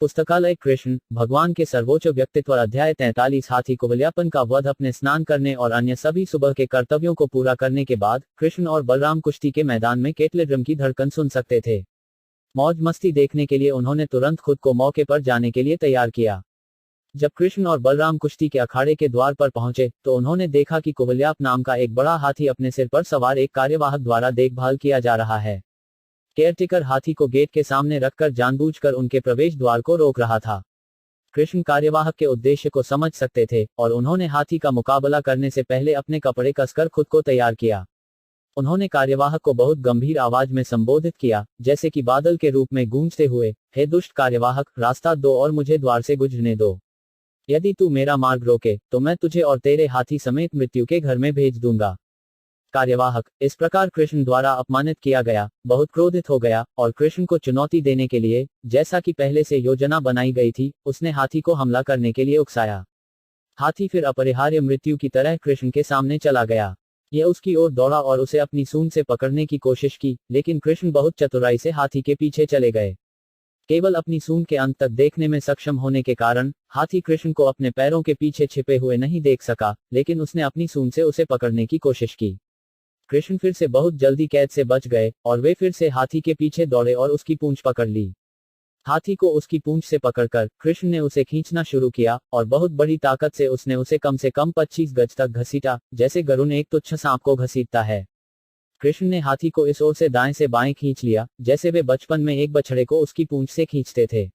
पुस्तकालय कृष्ण भगवान के सर्वोच्च व्यक्तित्व अध्याय 43 हाथी कुवलयापन का वध अपने स्नान करने और अन्य सभी सुबह के कर्तव्यों को पूरा करने के बाद कृष्ण और बलराम कुश्ती के मैदान में केटले की धड़कन सुन सकते थे। मौज मस्ती देखने के लिए उन्होंने तुरंत खुद को मौके पर जाने के लिए तैयार किया। जब कृष्ण और बलराम कुश्ती के अखाड़े के द्वार पर पहुंचे तो उन्होंने देखा कि कुवलयाप नाम का एक बड़ा हाथी अपने सिर पर सवार एक कार्यवाहक द्वारा देखभाल किया जा रहा है। केयरटेकर हाथी को गेट के सामने रखकर जानबूझकर उनके प्रवेश द्वार को रोक रहा था। कृष्ण कार्यवाहक के उद्देश्य को समझ सकते थे और उन्होंने हाथी का मुकाबला करने से पहले अपने कपड़े कसकर खुद को तैयार किया। उन्होंने कार्यवाहक को बहुत गंभीर आवाज में संबोधित किया, जैसे कि बादल के रूप में गूंजते हुए, हे दुष्ट कार्यवाहक, रास्ता दो और मुझे द्वार से गुजरने दो। यदि तू मेरा मार्ग रोके तो मैं तुझे और तेरे हाथी समेत मृत्यु के घर में भेज दूंगा। कार्यवाहक इस प्रकार कृष्ण द्वारा अपमानित किया गया, बहुत क्रोधित हो गया और कृष्ण को चुनौती देने के लिए, जैसा कि पहले से योजना बनाई गई थी, उसने हाथी को हमला करने के लिए उकसाया। हाथी फिर अपरिहार्य मृत्यु की तरह कृष्ण के सामने चला गया। यह उसकी ओर दौड़ा और उसे अपनी सूंड से पकड़ने की कोशिश की, लेकिन कृष्ण बहुत चतुराई से हाथी के पीछे चले गए। केवल अपनी सूंड के अंत तक देखने में सक्षम होने के कारण हाथी कृष्ण को अपने पैरों के पीछे छिपे हुए नहीं देख सका, लेकिन उसने अपनी सूंड से उसे पकड़ने की कोशिश की। कृष्ण फिर से बहुत जल्दी कैद से बच गए और वे फिर से हाथी के पीछे दौड़े और उसकी पूंछ पकड़ ली। हाथी को उसकी पूंछ से पकड़कर कृष्ण ने उसे खींचना शुरू किया और बहुत बड़ी ताकत से उसने उसे कम से कम 25 गज तक घसीटा, जैसे गरुड़ एक तुच्छ सांप को घसीटता है। कृष्ण ने हाथी को इस ओर से दाएं से बाएं खींच लिया, जैसे वे बचपन में एक बछड़े को उसकी पूंछ से खींचते थे।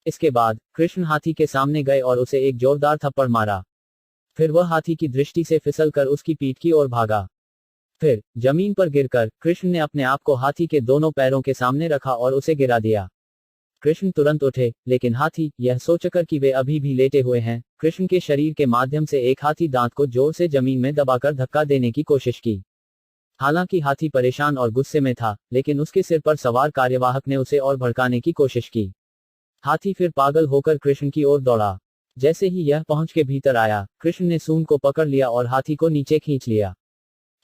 इसके बाद कृष्ण हाथी के सामने गए और उसे एक जोरदार थप्पड़ मारा। फिर वह हाथी की दृष्टि से फिसलकर उसकी पीठ की ओर भागा। फिर जमीन पर गिरकर कृष्ण ने अपने आप को हाथी के दोनों पैरों के सामने रखा और उसे गिरा दिया। कृष्ण तुरंत उठे, लेकिन हाथी, यह सोचकर कि वे अभी भी लेटे हुए हैं, कृष्ण के शरीर के माध्यम से एक हाथी दांत को जोर से जमीन में दबाकर धक्का देने की कोशिश की। हालांकि हाथी परेशान और गुस्से में था, लेकिन उसके सिर पर सवार कार्यवाहक ने उसे और भड़काने की कोशिश की। हाथी फिर पागल होकर कृष्ण की ओर दौड़ा। जैसे ही यह पहुंच के भीतर आया, कृष्ण ने सूंड को पकड़ लिया और हाथी को नीचे खींच लिया।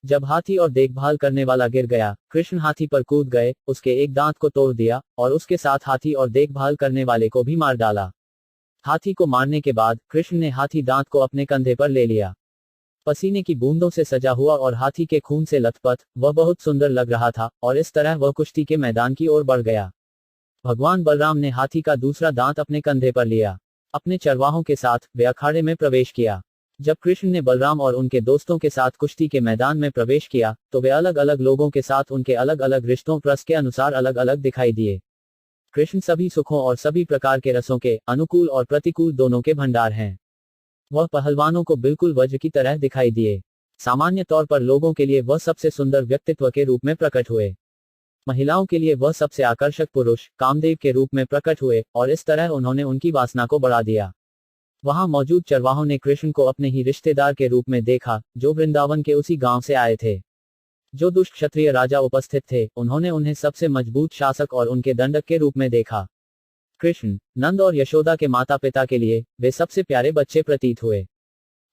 जब हाथी और देखभाल करने वाला गिर गया, कृष्ण हाथी पर कूद गए, उसके एक दांत को तोड़ दिया और उसके साथ हाथी और देखभाल करने वाले को भी मार डाला। हाथी को मारने के बाद कृष्ण ने हाथी दांत को अपने कंधे पर ले लिया। पसीने की बूंदों से सजा हुआ और हाथी के खून से लथपथ, वह बहुत सुंदर लग रहा था और इस तरह वह कुश्ती के मैदान की ओर बढ़ गया। भगवान बलराम ने हाथी का दूसरा दांत अपने कंधे पर लिया। अपने चरवाहों के साथ वे अखाड़े में प्रवेश किया। जब कृष्ण ने बलराम और उनके दोस्तों के साथ कुश्ती के मैदान में प्रवेश किया तो वे अलग अलग लोगों के साथ उनके अलग अलग रिश्तों रस के अनुसार अलग अलग दिखाई दिए। कृष्ण सभी सुखों और सभी प्रकार के रसों के, अनुकूल और प्रतिकूल दोनों के भंडार हैं। वह पहलवानों को बिल्कुल वज्र की तरह दिखाई दिए। सामान्य तौर पर लोगों के लिए वह सबसे सुंदर व्यक्तित्व के रूप में प्रकट हुए। महिलाओं के लिए वह सबसे आकर्षक पुरुष, कामदेव के रूप में प्रकट हुए और इस तरह उन्होंने उनकी वासना को बढ़ा दिया। वहां मौजूद चरवाहों ने कृष्ण को अपने ही रिश्तेदार के रूप में देखा, जो वृंदावन के उसी गांव से आए थे। जो दुष्ट क्षत्रिय राजा उपस्थित थे, उन्होंने उन्हें सबसे मजबूत शासक और उनके दंडक के रूप में देखा। कृष्ण, नंद और यशोदा के माता पिता के लिए वे सबसे प्यारे बच्चे प्रतीत हुए।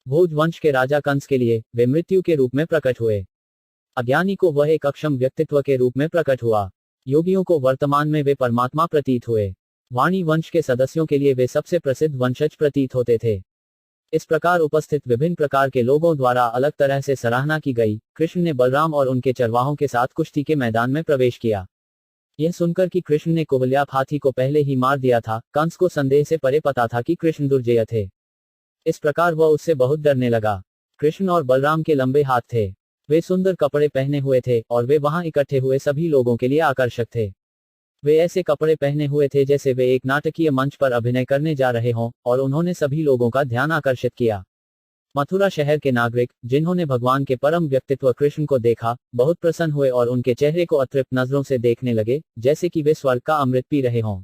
भोज वंश के राजा कंस के लिए वे मृत्यु के रूप में प्रकट हुए। अज्ञानी को वह एक अक्षम व्यक्तित्व के रूप में प्रकट हुआ। योगियों को वर्तमान में वे परमात्मा प्रतीत हुए। वाणी वंश के सदस्यों के लिए वे सबसे प्रसिद्ध वंशज प्रतीत होते थे। इस प्रकार उपस्थित विभिन्न प्रकार के लोगों द्वारा अलग तरह से सराहना की गई। कृष्ण ने बलराम और उनके चरवाहों के साथ कुश्ती के मैदान में प्रवेश किया। यह सुनकर कि कृष्ण ने कुवलयाप हाथी को पहले ही मार दिया था, कंस को संदेह से परे पता था कि कृष्ण दुर्जय थे। इस प्रकार वह उससे बहुत डरने लगा। कृष्ण और बलराम के लंबे हाथ थे। वे सुंदर कपड़े पहने हुए थे और वे वहां इकट्ठे हुए सभी लोगों के लिए आकर्षक थे। वे ऐसे कपड़े पहने हुए थे जैसे वे एक नाटकीय मंच पर अभिनय करने जा रहे हों और उन्होंने सभी लोगों का ध्यान आकर्षित किया। मथुरा शहर के नागरिक, जिन्होंने भगवान के परम व्यक्तित्व कृष्ण को देखा, बहुत प्रसन्न हुए और उनके चेहरे को अतृप्त नजरों से देखने लगे, जैसे कि वे स्वर्ग का अमृत पी रहे हों।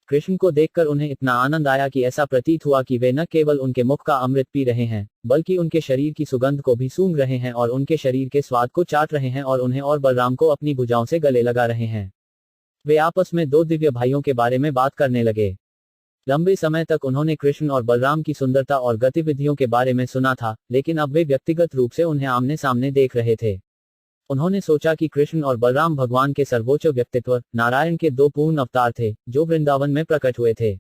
कृष्ण को देखकर उन्हें इतना आनंद आया कि ऐसा प्रतीत हुआ कि वे न केवल उनके मुख का अमृत पी रहे हैं, बल्कि उनके शरीर की सुगंध को भी सूंघ रहे हैं और उनके शरीर के स्वाद को चाट रहे हैं और उन्हें और बलराम को अपनी भुजाओं से गले लगा रहे हैं। वे आपस में दो दिव्य भाइयों के बारे में बात करने लगे। लंबे समय तक उन्होंने कृष्ण और बलराम की सुंदरता और गतिविधियों के बारे में सुना था, लेकिन अब वे व्यक्तिगत रूप से उन्हें आमने सामने देख रहे थे। उन्होंने सोचा कि कृष्ण और बलराम भगवान के सर्वोच्च व्यक्तित्व, नारायण के दो पूर्ण अवतार थे, जो वृंदावन में प्रकट हुए थे।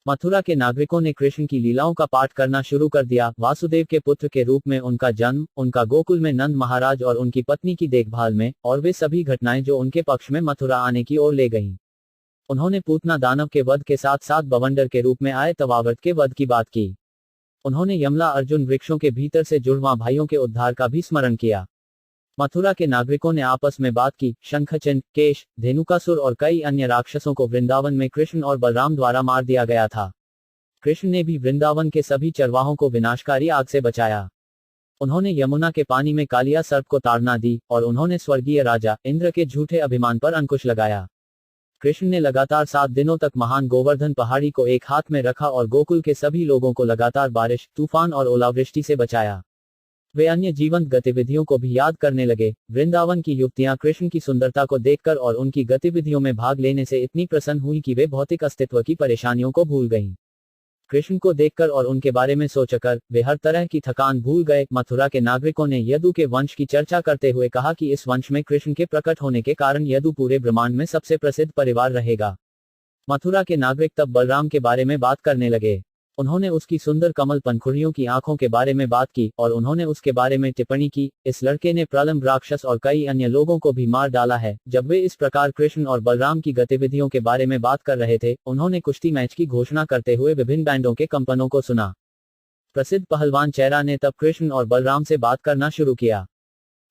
मथुरा के नागरिकों ने कृष्ण की लीलाओं का पाठ करना शुरू कर दिया। वासुदेव के पुत्र के रूप में उनका जन्म, उनका गोकुल में नंद महाराज और उनकी पत्नी की देखभाल में, और वे सभी घटनाएं जो उनके पक्ष में मथुरा आने की ओर ले गईं। उन्होंने पूतना दानव के वध के साथ साथ बवंडर के रूप में आए तवावर्त के वध की बात की। उन्होंने यमला अर्जुन वृक्षों के भीतर से जुड़वा भाइयों के उद्धार का भी स्मरण किया। मथुरा के नागरिकों ने आपस में बात की। शंखचंद, केश, धेनुकासुर और कई अन्य राक्षसों को वृंदावन में कृष्ण और बलराम द्वारा मार दिया गया था। कृष्ण ने भी वृंदावन के सभी चरवाहों को विनाशकारी आग से बचाया। उन्होंने यमुना के पानी में कालिया सर्प को ताड़ना दी और उन्होंने स्वर्गीय राजा इंद्र के झूठे अभिमान पर अंकुश लगाया। कृष्ण ने लगातार 7 दिनों तक महान गोवर्धन पहाड़ी को एक हाथ में रखा और गोकुल के सभी लोगों को लगातार बारिश, तूफान और ओलावृष्टि से बचाया। वे अन्य जीवंत गतिविधियों को भी याद करने लगे। वृंदावन की युवतियां कृष्ण की सुंदरता को देखकर और उनकी गतिविधियों में भाग लेने से इतनी प्रसन्न हुई कि वे भौतिक अस्तित्व की परेशानियों को भूल गईं। कृष्ण को देखकर और उनके बारे में सोचकर वे हर तरह की थकान भूल गए। मथुरा के नागरिकों ने यदु के वंश की चर्चा करते हुए कहा कि इस वंश में कृष्ण के प्रकट होने के कारण यदु पूरे ब्रह्मांड में सबसे प्रसिद्ध परिवार रहेगा। मथुरा के नागरिक तब बलराम के बारे में बात करने लगे। उन्होंने उसकी सुंदर कमल पंखुड़ियों की आंखों के बारे में बात की और उन्होंने उसके बारे में टिप्पणी की, इस लड़के ने प्रलंब राक्षस और कई अन्य लोगों को भी मार डाला है। जब वे इस प्रकार कृष्ण और बलराम की गतिविधियों के बारे में बात कर रहे थे, उन्होंने कुश्ती मैच की घोषणा करते हुए विभिन्न बैंडों के कंपनों को सुना। प्रसिद्ध पहलवान चेरा ने तब कृष्ण और बलराम से बात करना शुरू किया।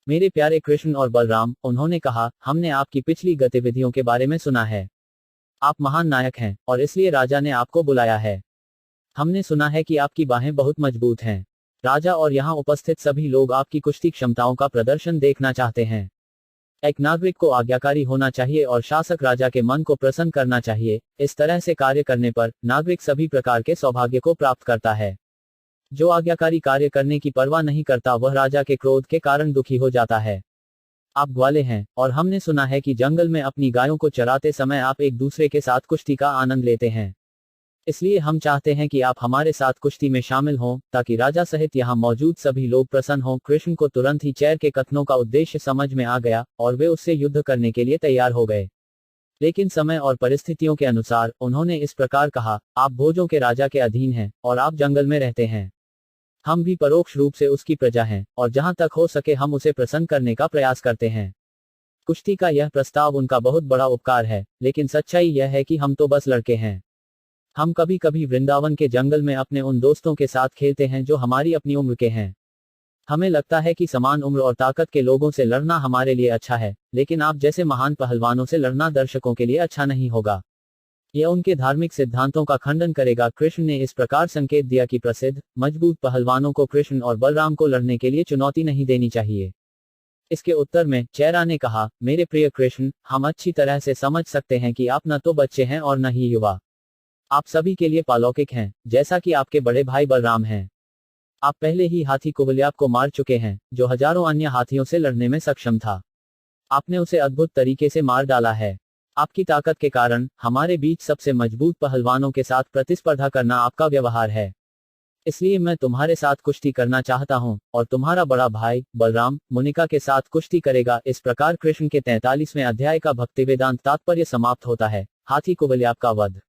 मेरे प्यारे कृष्ण और बलराम, उन्होंने कहा, हमने आपकी पिछली गतिविधियों के बारे में सुना है। आप महान नायक हैं और इसलिए राजा ने आपको बुलाया है। हमने सुना है कि आपकी बाहें बहुत मजबूत हैं। राजा और यहाँ उपस्थित सभी लोग आपकी कुश्ती क्षमताओं का प्रदर्शन देखना चाहते हैं। एक नागरिक को आज्ञाकारी होना चाहिए और शासक राजा के मन को प्रसन्न करना चाहिए। इस तरह से कार्य करने पर नागरिक सभी प्रकार के सौभाग्य को प्राप्त करता है। जो आज्ञाकारी कार्य करने की परवाह नहीं करता वह राजा के क्रोध के कारण दुखी हो जाता है। आप ग्वाले हैं और हमने सुना है कि जंगल में अपनी गायों को चराते समय आप एक दूसरे के साथ कुश्ती का आनंद लेते हैं। इसलिए हम चाहते हैं कि आप हमारे साथ कुश्ती में शामिल हों ताकि राजा सहित यहाँ मौजूद सभी लोग प्रसन्न हों। कृष्ण को तुरंत ही चेर के कथनों का उद्देश्य समझ में आ गया और वे उससे युद्ध करने के लिए तैयार हो गए। लेकिन समय और परिस्थितियों के अनुसार उन्होंने इस प्रकार कहा, आप भोजों के राजा के अधीन हैं और आप जंगल में रहते हैं। हम भी परोक्ष रूप से उसकी प्रजा हैं और जहां तक हो सके हम उसे प्रसन्न करने का प्रयास करते हैं। कुश्ती का यह प्रस्ताव उनका बहुत बड़ा उपकार है, लेकिन सच्चाई यह है कि हम तो बस लड़के हैं। हम कभी कभी वृंदावन के जंगल में अपने उन दोस्तों के साथ खेलते हैं जो हमारी अपनी उम्र के हैं। हमें लगता है कि समान उम्र और ताकत के लोगों से लड़ना हमारे लिए अच्छा है, लेकिन आप जैसे महान पहलवानों से लड़ना दर्शकों के लिए अच्छा नहीं होगा। यह उनके धार्मिक सिद्धांतों का खंडन करेगा। कृष्ण ने इस प्रकार संकेत दिया कि प्रसिद्ध, मजबूत पहलवानों को कृष्ण और बलराम को लड़ने के लिए चुनौती नहीं देनी चाहिए। इसके उत्तर में चेरा ने कहा, मेरे प्रिय कृष्ण, हम अच्छी तरह से समझ सकते हैं कि आप न तो बच्चे हैं और न ही युवा। आप सभी के लिए पालौकिक हैं, जैसा कि आपके बड़े भाई बलराम हैं। आप पहले ही हाथी कुबल्याप को मार चुके हैं, जो हजारों अन्य हाथियों से लड़ने में सक्षम था। आपने उसे अद्भुत तरीके से मार डाला है। आपकी ताकत के कारण हमारे बीच सबसे मजबूत पहलवानों के साथ प्रतिस्पर्धा करना आपका व्यवहार है। इसलिए मैं तुम्हारे साथ कुश्ती करना चाहता हूं और तुम्हारा बड़ा भाई बलराम मुनिका के साथ कुश्ती करेगा। इस प्रकार कृष्ण के 43वें अध्याय का भक्ति वेदांत तात्पर्य समाप्त होता है। हाथी कुबल्याप का वध।